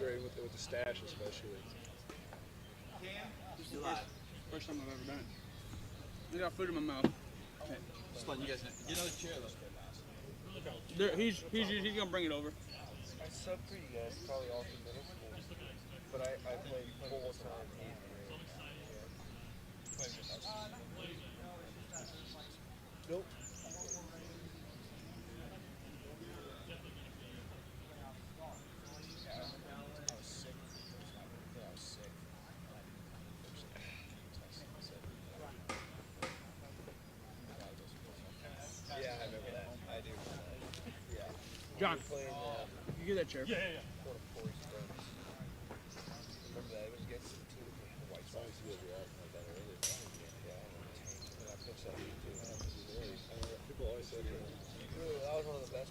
frustrating with the stash, especially. This is the first time I've ever done it. I got food in my mouth. Okay. Just letting you guys know. Get another chair though. He's gonna bring it over. I sub for you guys probably all through middle school, but I played full time 8th grade. Nope. Yeah, I remember that. I do. Yeah. John, Playing, you get that chair. Remember that? It was against the team from the White Sox. Yeah, and I pitched that game too. People always say that was one of the best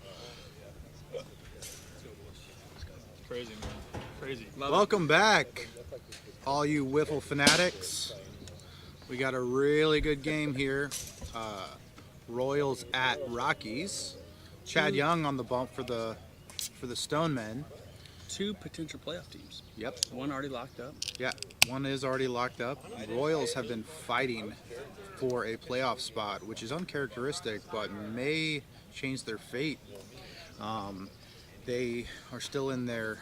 ones. Crazy, man. Crazy. Welcome back, all you Wiffle fanatics. We got a really good game here. Royals at Rockies. Chad Young on the bump for the Stonemen. 2 potential playoff teams. Yep. One already locked up. Yeah, one is already locked up. Royals have been fighting for a playoff spot, which is uncharacteristic, but may change their fate. They are still in their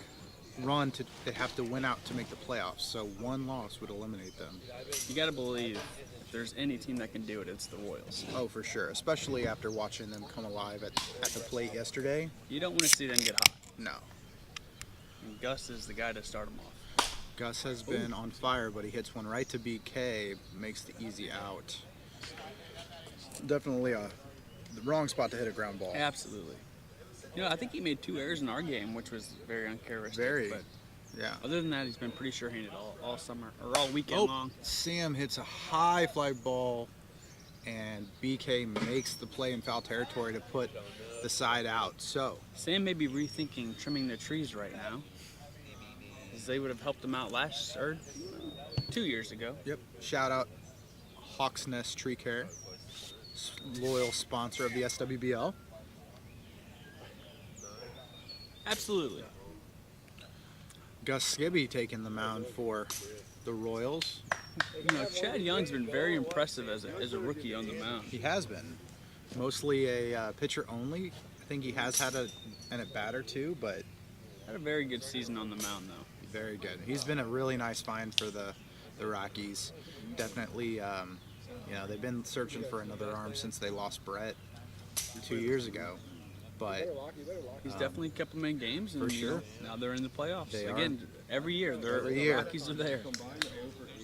run they have to win out to make the playoffs, so one loss would eliminate them. You got to believe if there's any team that can do it, it's the Royals. Oh, for sure, especially after watching them come alive at the plate yesterday. You don't want to see them get hot. No. And Gus is the guy to start them off. Gus has been on fire, but he hits one right to BK, makes the easy out. Definitely the wrong spot to hit a ground ball. Absolutely. You know, I think he made 2 errors in our game, which was very uncharacteristic. Very. But yeah. other than that, he's been pretty sure-handed all summer, or all weekend long. Sam hits a high fly ball, and BK makes the play in foul territory to put the side out. So Sam may be rethinking trimming the trees right now, as they would have helped him out 2 years ago. Yep. Shout out Hawks Nest Tree Care, loyal sponsor of the SWBL. Absolutely. Gus Skibby taking the mound for the Royals. You know, Chad Young's been very impressive as a rookie on the mound. He has been. Mostly a pitcher only. I think he has had an at bat or two, but Had a very good season on the mound, though. very good. He's been a really nice find for the Rockies. Definitely, you know, they've been searching for another arm since they lost Brett 2 years ago. But He's definitely kept them in games, and for sure. Now they're in the playoffs. They Again, every year, Every year. the Rockies are there.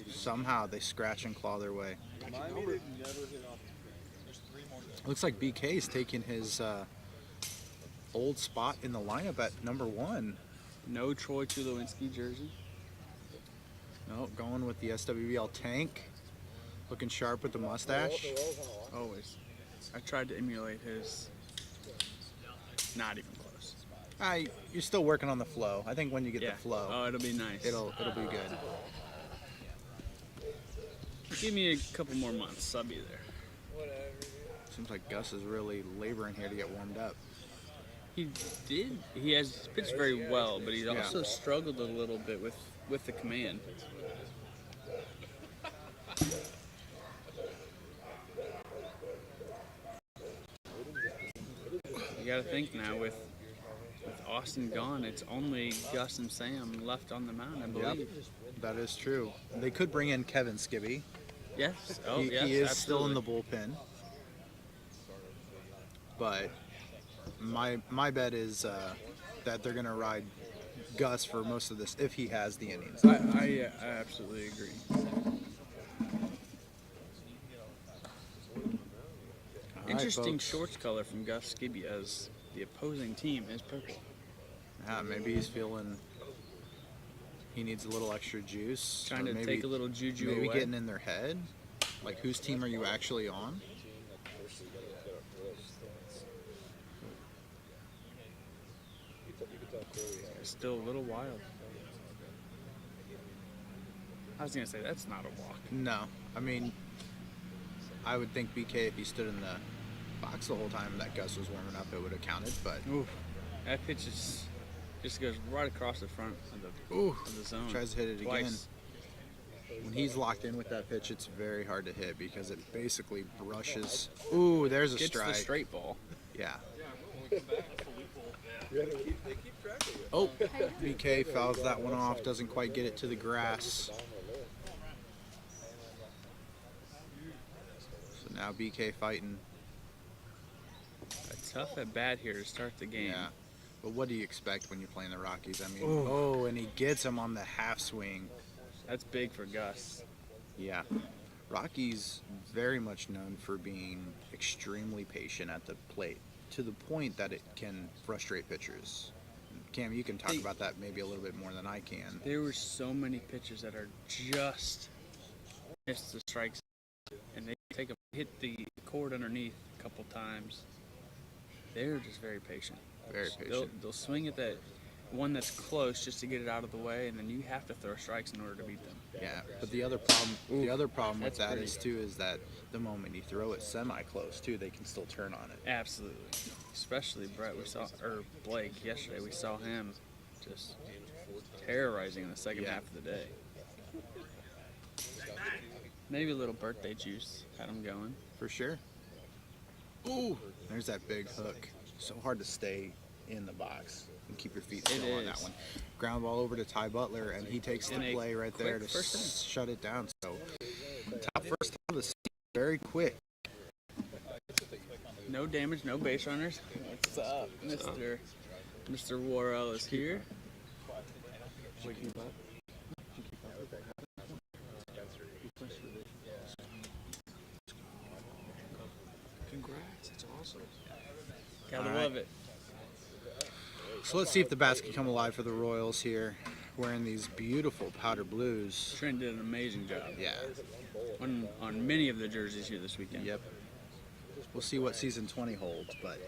somehow they scratch and claw their way. Looks like BK's taking his old spot in the lineup at number 1. No Troy Tulowitzki jersey. No, going with the SWBL tank. Looking sharp with the mustache. Always. I tried to emulate his. Not even close. You're still working on the flow. I think when you get Yeah. the flow, Oh, it'll be nice. it'll be good. Give me a couple more months. I'll be there. Seems like Gus is really laboring here to get warmed up. He did. He has pitched very well, but he's also struggled a little bit with the command. You got to think now with Austin gone, it's only Gus and Sam left on the mound, I believe. That is true. They could bring in Kevin Skibby. Yes. Oh, he, yes. he is absolutely. still in the bullpen. But my bet is that they're going to ride Gus for most of this if he has the innings. I absolutely agree. Interesting folks. shorts color from Gus Skibby as the opposing team is purple. Yeah, maybe he's feeling he needs a little extra juice. Trying or to maybe, take a little juju maybe away. getting in their head. Like, whose team are you actually on? It's still a little wild. I was going to say, that's not a walk. No. I mean, I would think BK, if he stood in the box the whole time that Gus was warming up, it would have counted, but Oof. That pitch is Just goes right across the front of Ooh, the zone. tries to hit it twice. again. When he's locked in with that pitch, it's very hard to hit because it basically brushes. Ooh, there's a Gets strike. the straight ball. Yeah. Yeah, they keep track of you. Oh, BK fouls that one off. Doesn't quite get it to the grass. So now BK fighting. A tough at bat here to start the game. Yeah. But what do you expect when you're playing the Rockies? I mean, oh, and he gets him on the half swing. That's big for Gus. Yeah. Rockies very much known for being extremely patient at the plate to the point that it can frustrate pitchers. Cam, you can talk about that maybe a little bit more than I can. There were so many pitchers that are just missed the strikes, and they hit the cord underneath a couple times. They're just very patient. Very patient. They'll swing at that one that's close just to get it out of the way, and then you have to throw strikes in order to beat them. Yeah, but the other problem with That's that pretty- is that the moment you throw it semi-close too, they can still turn on it. Absolutely. Especially Blake yesterday. We saw him just terrorizing in the second half of the day. Maybe a little birthday juice had him going. For sure. Ooh, there's that big hook. So hard to stay in the box and keep your feet still on that one. Ground ball over to Ty Butler, and he takes the play right there to shut it down. So top first time of the season, very quick. No damage, no base runners. What's up, Mr. Worrell is here. Congrats, it's awesome. Gotta love it. So let's see if the bats can come alive for the Royals here, wearing these beautiful powder blues. Trent did an amazing job. Yeah. On many of the jerseys here this weekend. Yep. We'll see what season 20 holds, but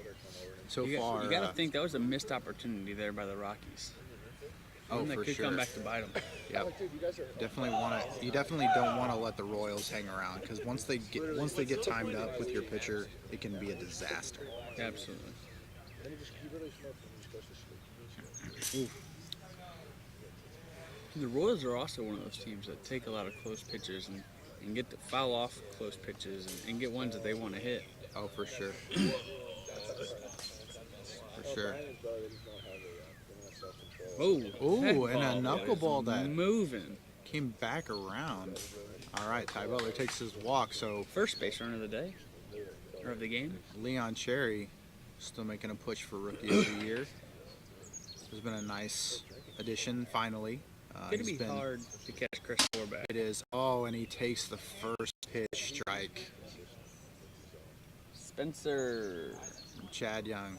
so You far. got to think that was a missed opportunity there by the Rockies. Oh, One that for could sure. come back to bite them. Yep. You definitely don't want to let the Royals hang around because once they get timed up with your pitcher, it can be a disaster. Absolutely. The Royals are also one of those teams that take a lot of close pitches and get to foul off close pitches and get ones that they want to hit. Oh, for sure. For sure. Oh, Ooh, and a knuckleball that moving. came back around. All right, Ty Butler takes his walk. So First base runner of the day or of the game. Leon Cherry still making a push for Rookie of the Year. Has been a nice addition finally. It's gonna be hard to catch Chris Four back. It is. Oh, and he takes the first pitch strike. Spencer. From Chad Young.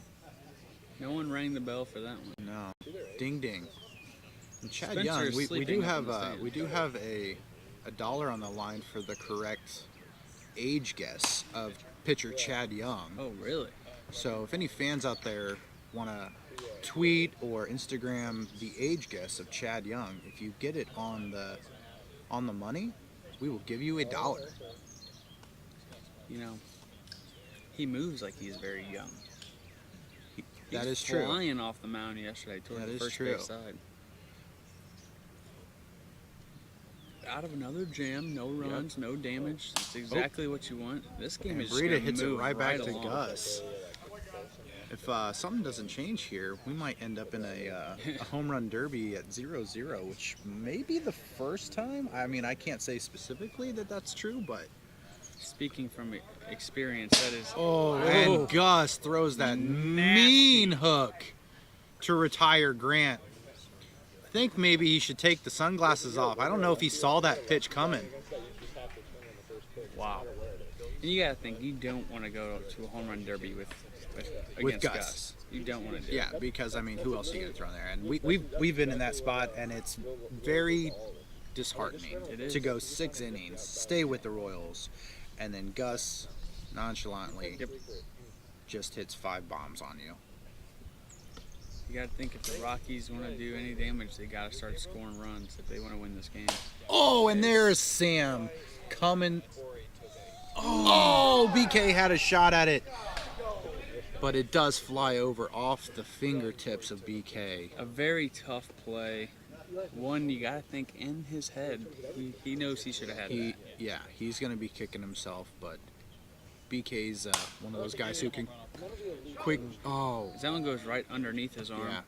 No one rang the bell for that one. No. Ding ding. And Chad Spencer Young, is we sleeping do up in have the stands. we do have a dollar on the line for the correct age guess of pitcher Chad Young. Oh, really? So if any fans out there want to tweet or Instagram the age guess of Chad Young, if you get it on the money, we will give you $1. You know, he moves like he's very young. That He's is true. flying off the mound yesterday toward That the is first true. base side. Out of another jam, no runs, no damage. That's exactly what you want. This game And is just Breida gonna hits it move right back to along. Gus. If something doesn't change here, we might end up in a home run derby at 0-0, which may be the first time. I mean, I can't say specifically that that's true, but Speaking from experience, that is. and Gus throws that mean hook to retire Grant. I think maybe he should take the sunglasses off. I don't know if he saw that pitch coming. Wow. And you gotta think you don't want to go to a home run derby with against Gus. You don't want to do Yeah, because I mean, who else are you gonna throw in there? And we've been in that spot, and it's very disheartening It is. to go 6 innings, stay with the Royals, and then Gus nonchalantly Yep. just hits 5 bombs on you. You gotta think if the Rockies want to do any damage, they gotta start scoring runs if they want to win this game. Oh, and there's Sam coming. Oh, BK had a shot at it. but it does fly over off the fingertips of BK. A very tough play. One you gotta think in his head. He knows he should have had that. Yeah, he's gonna be kicking himself, but BK's one of those guys who can quick. Oh, That one goes right underneath his arm. yeah.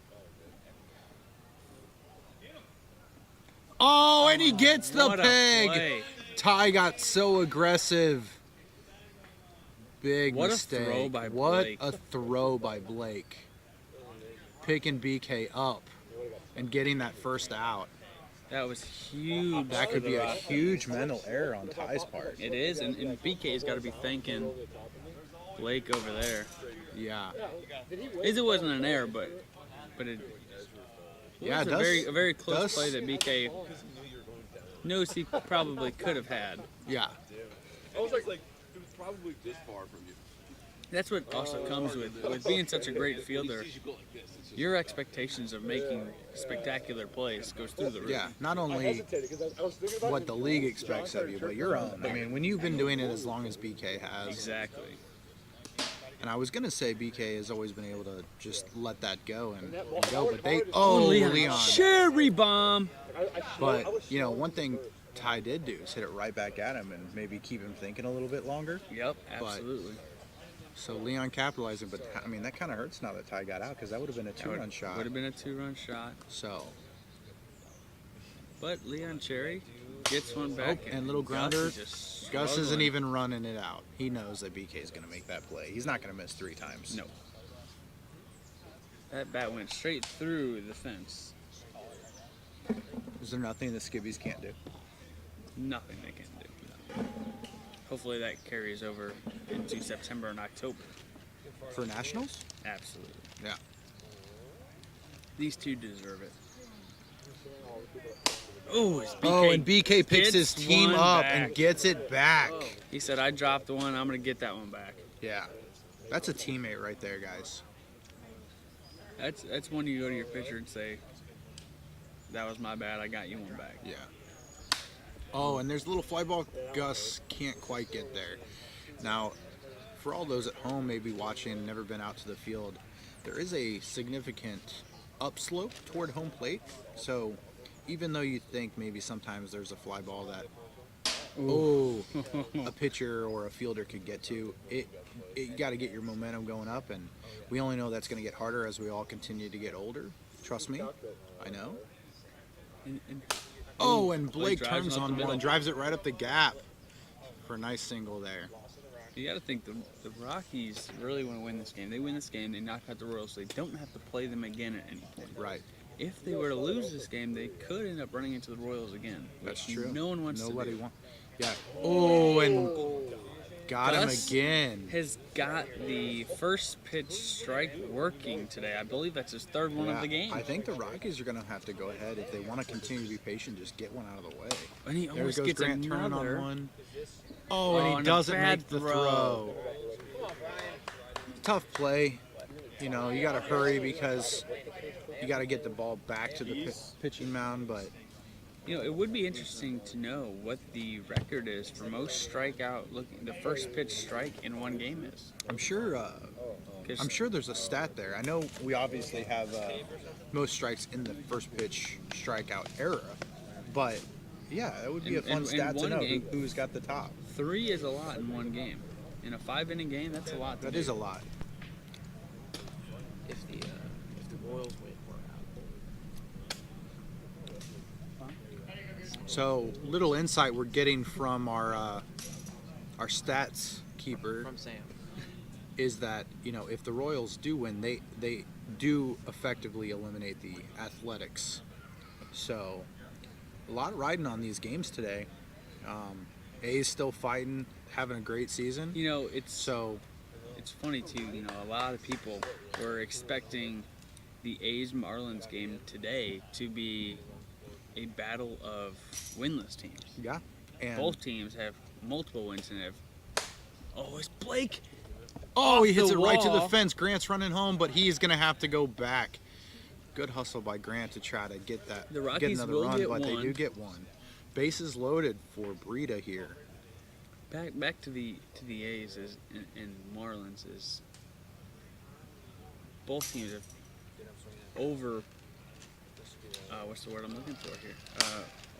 Oh, and he gets the What a peg. play. Ty got so aggressive. Big What a mistake. throw by What Blake. a throw by Blake. Picking BK up and getting that first out. That was huge. That could for be the a Rockies. huge mental error on Ty's part. It is, and BK's got to be thanking Blake over there. Yeah. It wasn't an error, but it Yeah, was it does. a very close does. play that BK knows he probably could have had. Yeah. I was like, it was probably this far from you. That's what also comes with being such a great fielder. Your expectations of making spectacular plays goes through the roof. Yeah. Not only what the league expects of you, but your own. I mean, when you've been doing it as long as BK has. Exactly. And I was going to say BK has always been able to just let that go and go, but they. Oh, Leon. Cherry bomb. But, one thing Ty did do is hit it right back at him and maybe keep him thinking a little bit longer. Yep, absolutely. So Leon capitalizing, but I mean, that kind of hurts now that Ty got out because that would have been a two-run shot. Would have been a two-run shot. So. But Leon Cherry gets one back. And little grounder. Gus isn't struggling. even running it out. He knows that BK is going to make that play. He's not going to miss 3 times. No. That bat went straight through the fence. Is there nothing the Skibbies can't do? Nothing they can do. Hopefully that carries over into September and October. For Nationals? Absolutely. Yeah. These two deserve it. Oh, And BK picks his gets team one up back. and gets it back. He said, I dropped the one, I'm going to get that one back. Yeah. That's a teammate right there, guys. That's when you go to your pitcher and say, that was my bad, I got you one back. Yeah. Oh, and there's a little fly ball. Gus can't quite get there. Now, for all those at home maybe watching, never been out to the field, there is a significant upslope toward home plate. So even though you think maybe sometimes there's a fly ball that a pitcher or a fielder could get to, you got to get your momentum going up, and we only know that's going to get harder as we all continue to get older. Trust me, I know. And Blake drives turns up the on one middle. and drives it right up the gap for a nice single there. You got to think the Rockies really want to win this game. They win this game, they knock out the Royals. They don't have to play them again at any point. Right. If they were to lose this game, they could end up running into the Royals again. That's which true. No one wants Nobody to do. wants. Yeah. Oh, and got him Gus again. Has got the first pitch strike working today. I believe that's his third one of the game. I think the Rockies are going to have to go ahead if they want to continue to be patient. Just get one out of the way. And he There almost goes gets Grant turning another. on one. Oh, and Oh, he and a doesn't bad make the throw. throw. Tough play. You got to hurry because you got to get the ball back to the pitching mound. But It would be interesting to know what the record is for most strikeout the first pitch strike in one game is. I'm sure. 'Cause I'm sure there's a stat there. I know we obviously have most strikes in the first pitch strikeout era, but yeah, that would be a fun in stat to one know game- who's got the top. 3 is a lot in one game. In a 5-inning game, that's a lot. That is a lot. If the Royals win, we're out. So little insight we're getting from our stats keeper From Sam. is that if the Royals do win, they do effectively eliminate the Athletics. So a lot riding on these games today. A's still fighting, having a great season. It's funny too. A lot of people were expecting the A's Marlins game today to be a battle of winless teams. Yeah, and Both teams have multiple wins and have. Oh, it's Blake. Oh, he off hits the it right to the wall. fence. Grant's running home, but he's going to have to go back. Good hustle by Grant to try to get that. The Rockies get another will run, get but they one. do get one. Bases loaded for Breida here. Back to the A's and Marlins is both teams have over. What's the word I'm looking for here?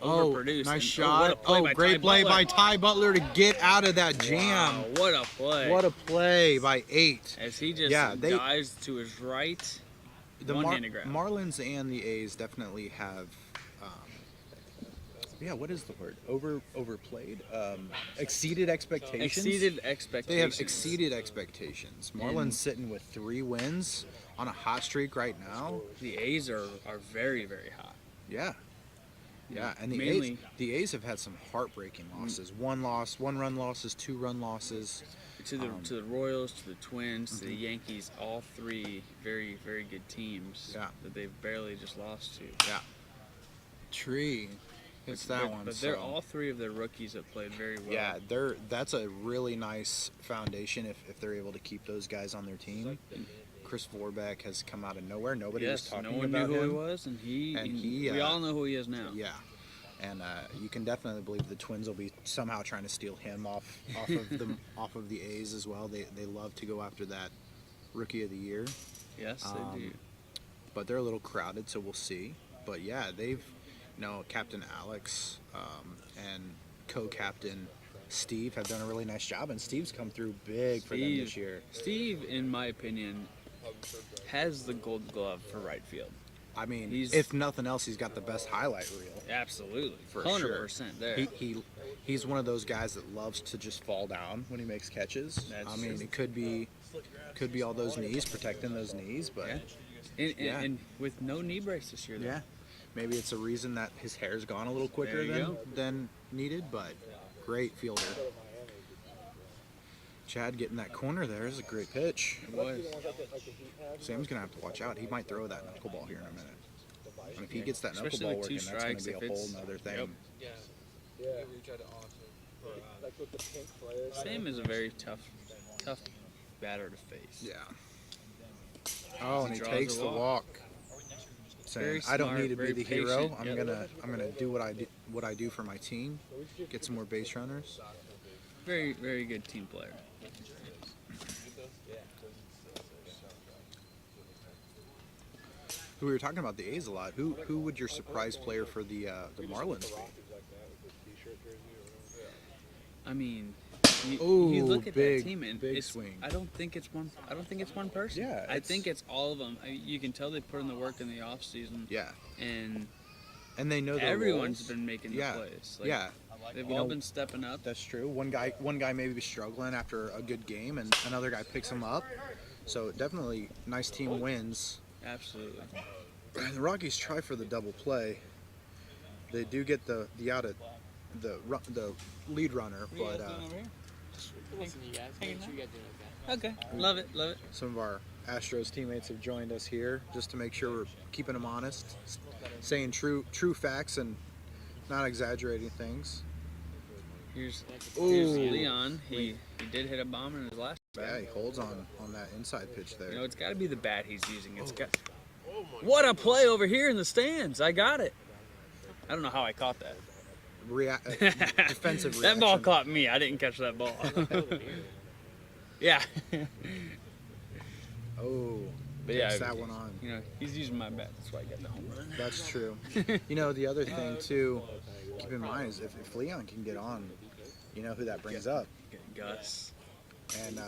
Overproduced. Nice And, shot. what a play by Great Ty play Butler. by Ty Butler to get out of that jam. Wow, what a play! What a play by 8. As he just they- dives to his right. The One-handed grab. Marlins and the A's definitely have, what is the word? Overplayed? Exceeded expectations. Exceeded expectations. They have exceeded expectations. Marlins sitting with 3 wins on a hot streak right now. The A's are very, very hot. Yeah. Yeah, and Mainly- the A's have had some heartbreaking losses. 1 loss, 1-run losses, 2-run losses. To the Royals, to the Twins, to the Yankees, all 3 very, very good teams that they've barely just lost to. Yeah. Tree. It's that one. But they're all 3 of their rookies have played very well. Yeah, that's a really nice foundation if they're able to keep those guys on their team. Chris Vorbeck has come out of nowhere. Nobody was talking no one about knew who him. he was, and we we all know who he is now. Yeah, and you can definitely believe the Twins will be somehow trying to steal him off of the A's as well. They love to go after that Rookie of the Year. Yes, they do. But they're a little crowded, so we'll see. But yeah, they've Captain Alex and co-captain Steve have done a really nice job, and Steve's come through big for them this year. Steve, in my opinion, has the Gold Glove for right field. I mean, if nothing else, he's got the best highlight reel. Absolutely, for 100% sure. there. He's one of those guys that loves to just fall down when he makes catches. That's I mean, true. it could be all those knees, protecting those knees, but And with no knee brace this year, though. yeah, maybe it's a reason that his hair's gone a little quicker There you than needed, but great fielder. Chad getting that corner there is a great pitch. It was. Sam's gonna have to watch out. He might throw that knuckleball here in a minute. And if he gets that Especially knuckleball with 2 working, that's gonna strikes, be if a whole it's- nother thing. Yep. Sam is a very tough batter to face. Yeah. Oh, and he draws takes a the walk. Saying, Very I don't smart, need to be very the hero. patient, I'm gonna do what I do for my team. Get some more base runners. Very, very good team player. We were talking about the A's a lot. Who would your surprise player for the Marlins be? I mean, you Ooh, look at big, that team, and big it's, swing. I don't think it's one person. Yeah, I think it's all of them. You can tell they put in the work in the off season. Yeah, And and they know their everyone's roles. been making the Yeah, plays. Like, yeah, they've You all know, been stepping up. that's true. One guy maybe be struggling after a good game, and another guy picks him up. So definitely nice team wins. Absolutely. The Rockies try for the double play. They do get the out of the lead runner, but Okay, love it. some of our Astros teammates have joined us here just to make sure we're keeping them honest, saying true facts and not exaggerating things. Here's Ooh. Leon. He did hit a bomb in his last Yeah, bat. he holds on that inside pitch there. You know, it's got to be the bat he's using. It's got. What a play over here in the stands! I got it. I don't know how I caught that. Defensive reaction. That ball caught me. I didn't catch that ball. Yeah. Oh, But yeah, takes that one on. You know, he's using my bat. That's why I got the home run. That's true. You know, the other thing too, keep in mind is if Leon can get on, you know who that brings up, Gus. and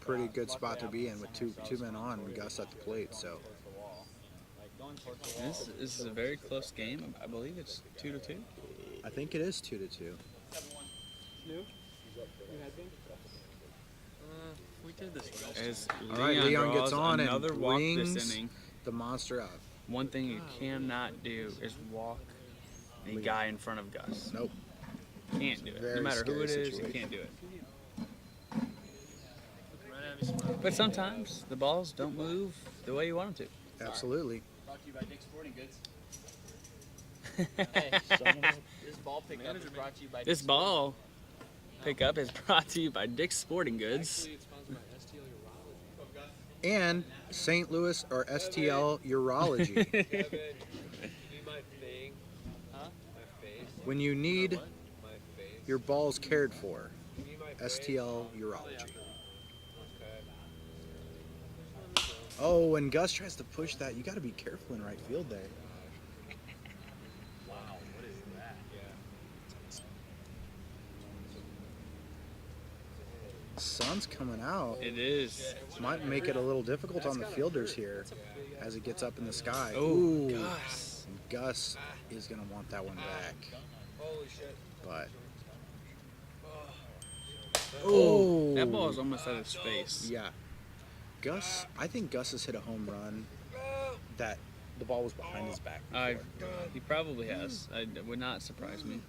pretty good spot to be in with two men on and Gus at the plate. So This is a very close game. I believe it's 2-2. I think it is 2-2. We did this one. As All right, Leon gets draws on and another walk brings this inning. the monster out. One thing you cannot do is walk the guy in front of Gus. Nope. Can't do it. Very No matter who it scary is, you situation. can't do it. But sometimes the balls don't move the way you want them Absolutely. Brought to you by Dick's Sporting Goods. to. This ball pickup is brought to you by This ball pickup is brought to you by Dick's Sporting Goods. Actually, it's sponsored by STL Urology. And St. Louis or STL Urology. Kevin, you need my thing? Huh? My face? When you need My face? your balls cared for, You need my face? STL Urology. Okay. Oh, when Gus tries to push that, you got to be careful in right field there. Wow, what is that? Sun's coming out. It is. Might make it a little difficult on the fielders here as it gets up in the sky. Oh, Ooh. Gus. And Gus is going to want that one back. Holy shit. But. Oh, that ball is almost out of his face. Yeah. I think Gus has hit a home run that the ball was behind his back before. He probably has. It would not surprise me.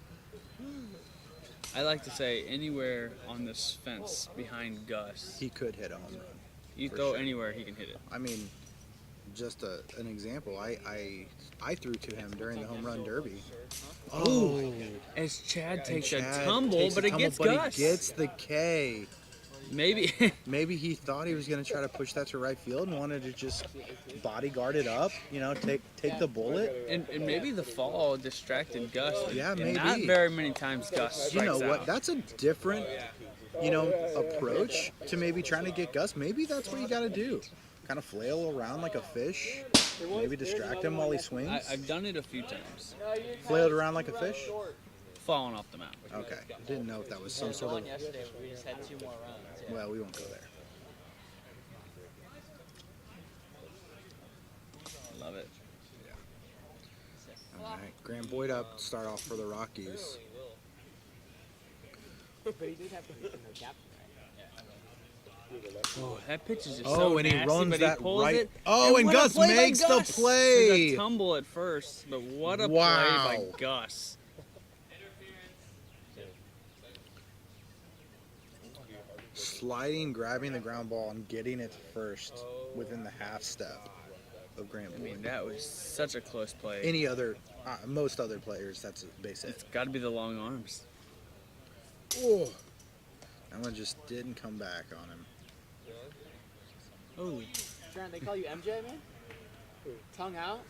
I like to say anywhere on this fence behind Gus, He could hit a home run. you for throw sure. anywhere, he can hit it. I mean, just an example. I threw to him during the home run derby. Oh, As Chad and takes Chad a tumble, takes but a it gets tumble, but Gus. He gets the K. Maybe. Maybe he thought he was going to try to push that to right field and wanted to just bodyguard it up, take the bullet. and maybe the fall distracted Gus. Yeah, And maybe. not very many times Gus strikes You know what? out. That's a different, approach to maybe trying to get Gus. Maybe that's what you got to do. Kind of flail around like a fish. Maybe distract him while he swings. I've done it a few times. Flailed around like a fish? Falling off the mound. Okay. Didn't know if that was some The sort one of... yesterday, we just had 2 more runs. Yeah. Well, we won't go there. Love it. All right. Graham Boyd up to start off for the Rockies. But he did have to be in the captain, right? Oh, that pitch is just Oh, so and he nasty, runs but that he pulls right- it. Oh, and what a Gus play by makes the Gus! play! There's a tumble at first, but what a Wow. play by Gus. Sliding, grabbing the ground ball, and getting it to first within the half step of Graham I Boyd. mean, that was such a close play. Most other players, that's basic. It's got to be the long arms. Oh, that one just didn't come back on him. Oh, Trent, they call you MJ, man? Tongue out?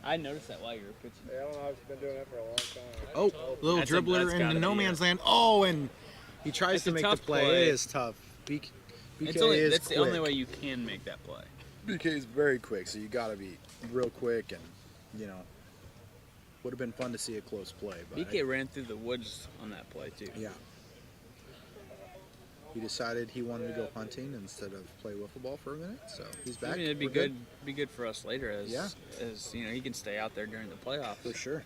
I noticed that while you were pitching. Yeah, I don't know. I've been doing that for a long time. Oh, little That's dribbler gotta into no be man's land. Oh, and he tries It's to a make the tough play. play. It is tough. BK That's is the quick. only way you can make that play. BK is very quick, so you got to be real quick, and would have been fun to see a close play. But BK ran through the woods on that play too. yeah, he decided he wanted to go hunting instead of play wiffle ball for a minute, so he's back. I mean, it'd be We're good. Be good for us later, as Yeah. as he can stay out there during the playoffs. for sure.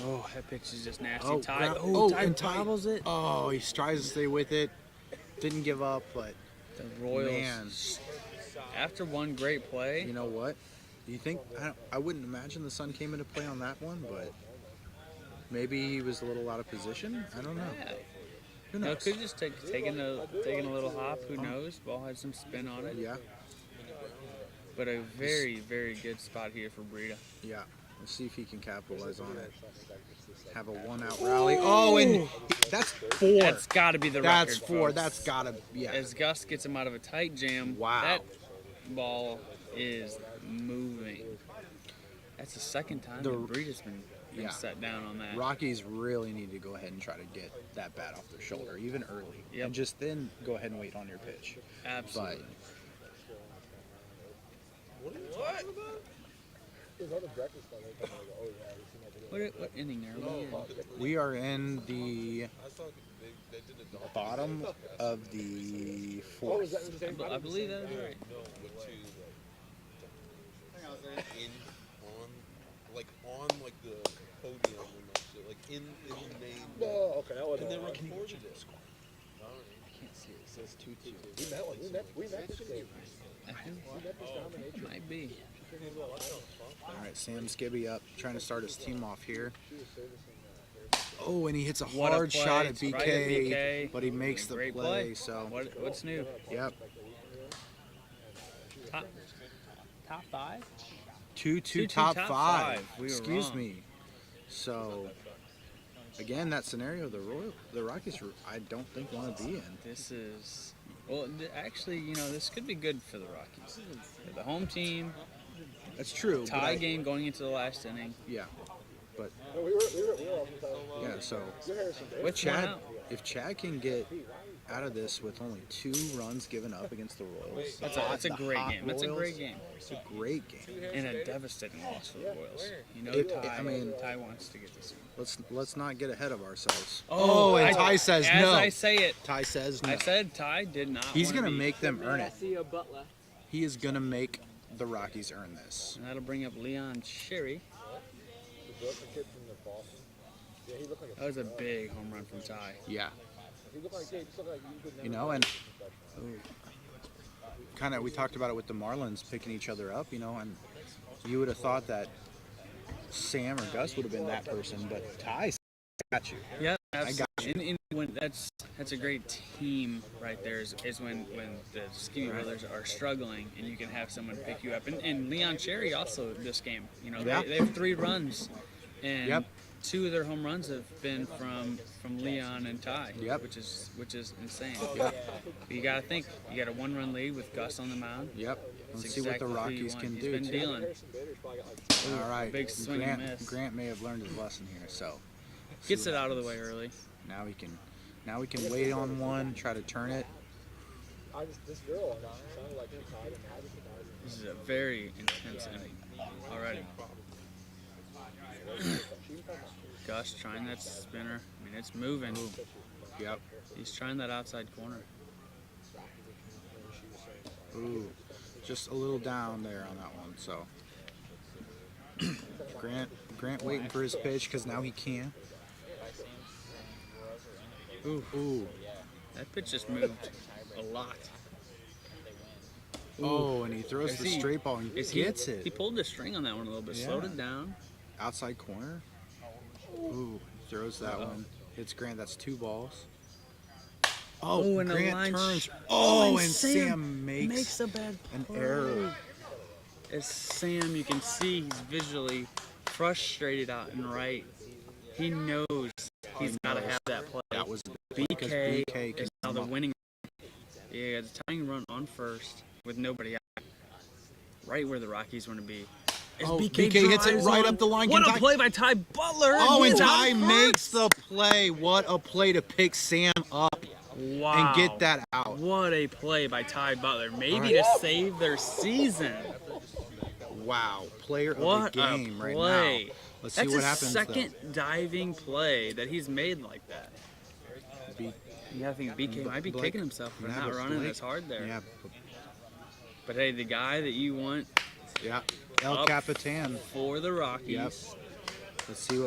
Oh, that pitch is just nasty. Oh, Ty, Ty and Ty bobbles it. Oh, he tries to stay with it. Didn't give up, but The Royals. man, After one great play, you know what? Do you think I wouldn't imagine the sun came into play on that one, but maybe he was a little out of position. I don't know. yeah. Who No, knows? could just taking a little hop. Who knows? Ball had some spin on it. Yeah, But a very, very good spot here for Breida. yeah. Let's see if he can capitalize on it. Have a one-out rally. Oh, and that's 4. That's got to be the record. That's 4. folks. That's gotta. Yeah. As Gus gets him out of a tight jam. Wow. That ball is moving. That's the second time The- that Breida's been yeah. set down on that. Rockies really need to go ahead and try to get that bat off their shoulder, even early, Yep. and just then go ahead and wait on your pitch. Absolutely. What inning are we in? We are in the bottom of the 4th. I believe that is right. on the podium and that shit, like in the name. Oh, okay, that wasn't. And they recorded it. I can't see it. It says 2-2. We met this game. I think it might be. All right, Sam Skibby up, trying to start his team off here. Oh, and he hits a What a hard play. shot at It's BK, right at BK. but he makes the Great play. So, What's new? yep, Top 5? 2-2 2-2 top top 5. five. We were Excuse wrong. me. So, again, that scenario, the Rockies, I don't think want to be in. This is actually, this could be good for the Rockies. They're the home team, That's true. but tie game going into the last inning. Yeah, but No, we were off the top. yeah. So With one Chad, out. if Chad can get out of this with only 2 runs given up against the Royals. That's a The great hot game. That's a Royals. great game. It's a great game. And a devastating loss for the Royals. You know, Ty wants to get this one. Let's not get ahead of ourselves. And Ty says as no. I say it, Ty says no. I said Ty did not. He's wanna gonna be- make them earn it. Theo Butler. He is gonna make the Rockies earn this. And that'll bring up Leon Sherry. The Brooklyn kid from the Boston. Yeah, he looked like a. That was a big home run from Ty. Yeah. He looked like he looked like you could never. You know, and kind of we talked about it with the Marlins picking each other up. You know, and you would have thought that Sam or Gus would have been that person, but Ty got you. Yeah, I got absolutely. And when that's a great team right there. Is when the Skinny Brothers are struggling and you can have someone pick you up. And Leon Cherry also this game. You know, Yeah. they have 3 runs, and Yep. 2 of their home runs have been from Leon and Ty. Yep. Which is insane. Yep. But you gotta think you got a 1-run lead with Gus on the mound. Yep. That's Let's see what the exactly who you Rockies want. can He's do. been too. dealing. Harrison Bader's probably got like. All right. Big swing and miss. Grant may have learned his lesson here, so Gets it out of the way early. now we can wait on one, try to turn it. This girl sounded like him tied and had it. This is a very intense inning already. Gus trying that spinner. I mean, it's moving. Yep. He's trying that outside corner. Ooh, just a little down there on that one. So Grant waiting for his pitch because now he can. Ooh. That pitch just moved a lot. Oh, and he throws the straight ball and gets He it. pulled the string on that one a little bit. Yeah. Slowed it down. Outside corner. Ooh, throws that one. Hits Grant. That's 2 balls. Oh, and the Grant line turns. Oh, and Sam Sam makes a bad an play. error. As Sam, you can see he's visually frustrated out and right. He knows he's got to have that play. That was because BK BK is now can the come up. winning. He has a tying run on first with nobody out. Right where the Rockies want to be. As Oh, BK hits it drives right on. up the line. What Can a Ty- play by Ty Butler. Oh, and He's Ty out makes first. the play. What a play to pick Sam up Wow. and get that out. What a play by Ty Butler. Maybe to save their season. Wow, player of What the game a right play. now. Let's That's see what happens. his second diving play that he's made like that. Though. Yeah, I think BK might be Blake- kicking himself for Yeah, not but running Blake- as hard there. Yeah, But hey, the guy that you want yeah. El Up. Capitan. for the Rockies. Yep. Let's see what